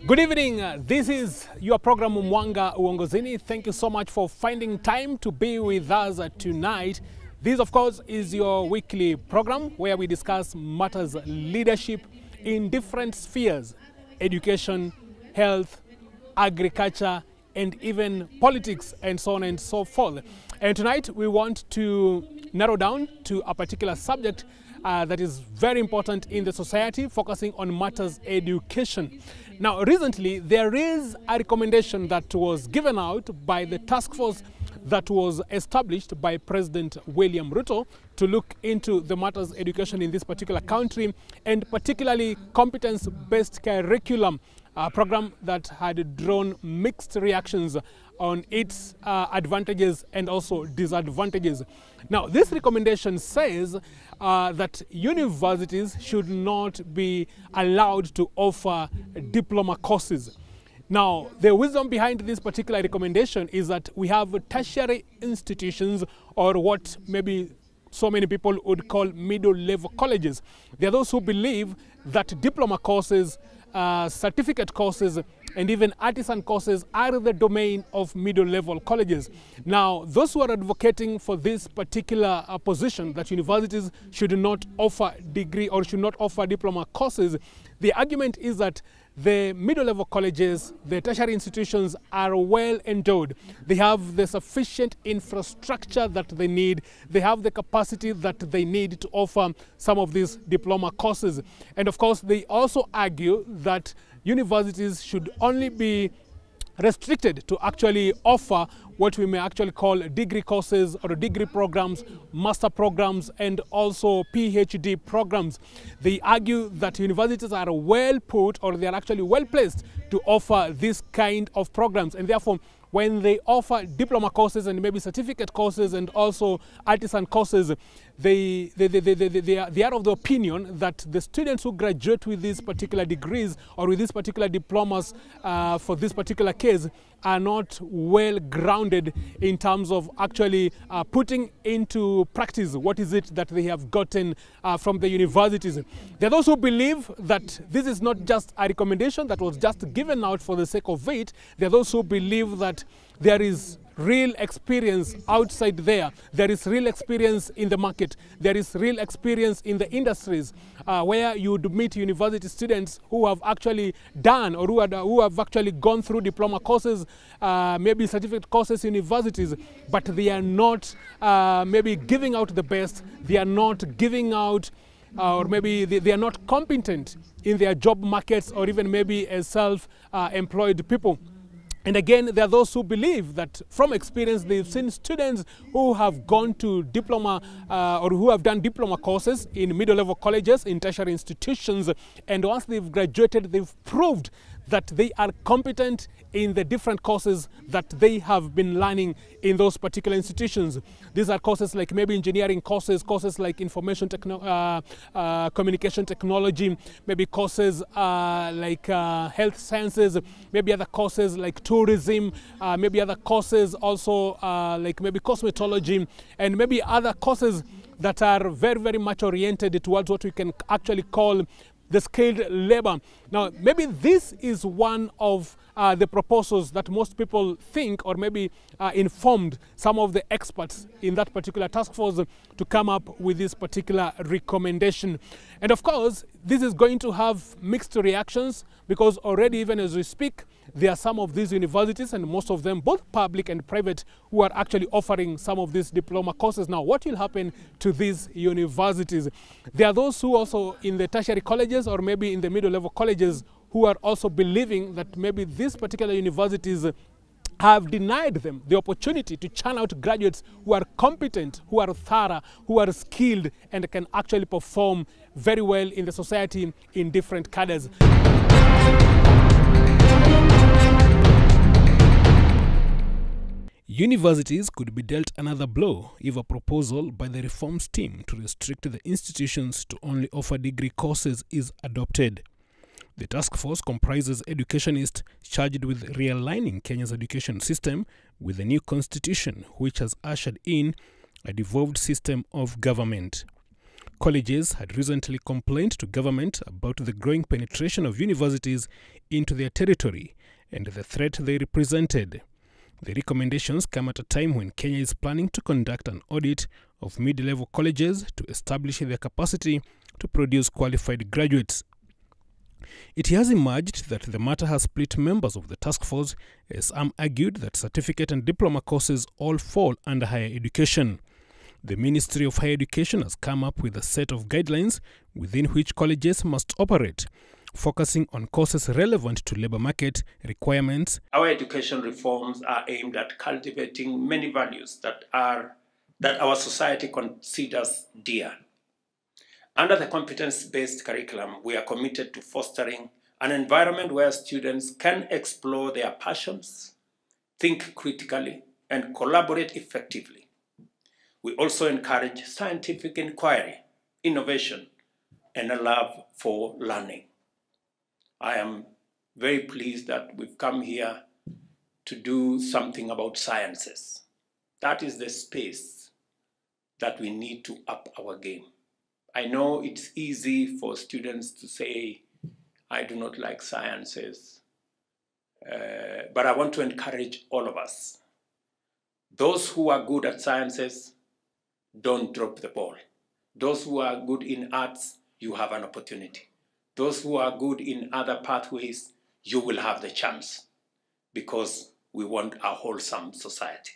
Good evening. This is your program MWANGA Uongozini. Thank you so much for finding time to be with us tonight. This, of course, is your weekly program where we discuss matters leadership in different spheres: education, health, agriculture, and even politics, and so on and so forth. And tonight we want to narrow down to a particular subject that is very important in the society, focusing on matters education. Now, recently, there is a recommendation that was given out by the task force that was established by President William Ruto to look into the matters education in this particular country, and particularly competence-based curriculum program that had drawn mixed reactions on its advantages and also disadvantages. Now, this recommendation says that universities should not be allowed to offer diploma courses. Now, the wisdom behind this particular recommendation is that we have tertiary institutions, or what maybe so many people would call middle-level colleges. There are those who believe that diploma courses, certificate courses, and even artisan courses are the domain of middle-level colleges. Now, those who are advocating for this particular position, that universities should not offer degree or should not offer diploma courses, the argument is that the middle-level colleges, the tertiary institutions, are well endowed. They have the sufficient infrastructure that they need. They have the capacity that they need to offer some of these diploma courses. And of course, they also argue that universities should only be restricted to actually offer what we may actually call degree courses or degree programs, master programs, and also PhD programs. They argue that universities are well put, or they are actually well placed to offer this kind of programs, and therefore when they offer diploma courses and maybe certificate courses and also artisan courses, they are of the opinion that the students who graduate with these particular degrees or with these particular diplomas for this particular case are not well grounded in terms of actually putting into practice what is it that they have gotten from the universities. There are those who believe that this is not just a recommendation that was just given out for the sake of it. There are those who believe that there is real experience outside there. There is real experience in the market. There is real experience in the industries where you would meet university students who have actually done or who have actually gone through diploma courses, maybe certificate courses in universities, but they are not maybe giving out the best. They are not giving out or maybe they are not competent in their job markets, or even maybe as self-employed people. And again, there are those who believe that from experience they've seen students who have gone to diploma or who have done diploma courses in middle-level colleges, in tertiary institutions, and once they've graduated, they've proved that they are competent in the different courses that they have been learning in those particular institutions. These are courses like maybe engineering courses, courses like information communication technology, maybe courses like health sciences, maybe other courses like tourism, maybe other courses also like maybe cosmetology, and maybe other courses that are very, very much oriented towards what we can actually call the skilled labor. Now, maybe this is one of the proposals that most people think, or maybe informed some of the experts in that particular task force to come up with this particular recommendation. And of course, this is going to have mixed reactions, because already, even as we speak, there are some of these universities, and most of them, both public and private, who are actually offering some of these diploma courses. Now, what will happen to these universities? There are those who also in the tertiary colleges or maybe in the middle-level colleges who are also believing that maybe these particular universities have denied them the opportunity to churn out graduates who are competent, who are thorough, who are skilled, and can actually perform very well in the society in different cadres. Universities could be dealt another blow if a proposal by the reforms team to restrict the institutions to only offer degree courses is adopted. The task force comprises educationists charged with realigning Kenya's education system with the new constitution, which has ushered in a devolved system of government. colleges had recently complained to government about the growing penetration of universities into their territory and the threat they represented. The recommendations come at a time when Kenya is planning to conduct an audit of mid-level colleges to establish their capacity to produce qualified graduates. It has emerged that the matter has split members of the task force, as some argued that certificate and diploma courses all fall under higher education. The Ministry of Higher Education has come up with a set of guidelines within which colleges must operate, focusing on courses relevant to labor market requirements. Our education reforms are aimed at cultivating many values that our society considers dear. Under the competence-based curriculum, we are committed to fostering an environment where students can explore their passions, think critically, and collaborate effectively. We also encourage scientific inquiry, innovation, and a love for learning. I am very pleased that we've come here to do something about sciences. That is the space that we need to up our game. I know it's easy for students to say, I do not like sciences, but I want to encourage all of us. Those who are good at sciences, don't drop the ball. Those who are good in arts, you have an opportunity. Those who are good in other pathways, you will have the chance, because we want a wholesome society.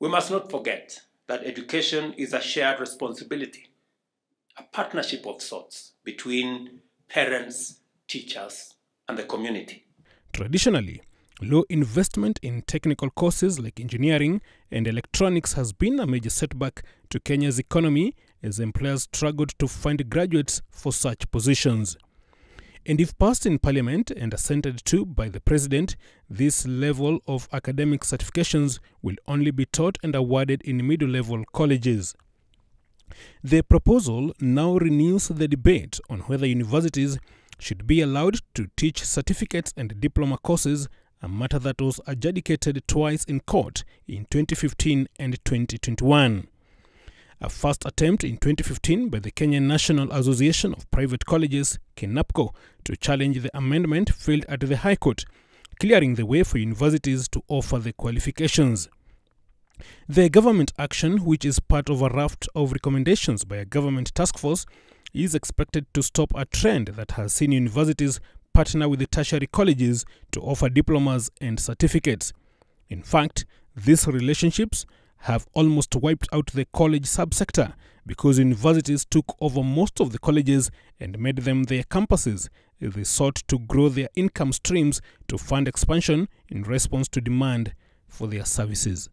We must not forget that education is a shared responsibility, a partnership of sorts between parents, teachers, and the community. Traditionally, low investment in technical courses like engineering and electronics has been a major setback to Kenya's economy, as employers struggled to find graduates for such positions. And if passed in Parliament and assented to by the President, this level of academic certifications will only be taught and awarded in middle-level colleges. The proposal now renews the debate on whether universities should be allowed to teach certificates and diploma courses, a matter that was adjudicated twice in court in 2015 and 2021. A first attempt in 2015 by the Kenyan National Association of Private Colleges, KNAPCO, to challenge the amendment failed at the High Court, clearing the way for universities to offer the qualifications. The government action, which is part of a raft of recommendations by a government task force, is expected to stop a trend that has seen universities partner with the tertiary colleges to offer diplomas and certificates. In fact, these relationships have almost wiped out the college subsector, because universities took over most of the colleges and made them their campuses as they sought to grow their income streams to fund expansion in response to demand for their services.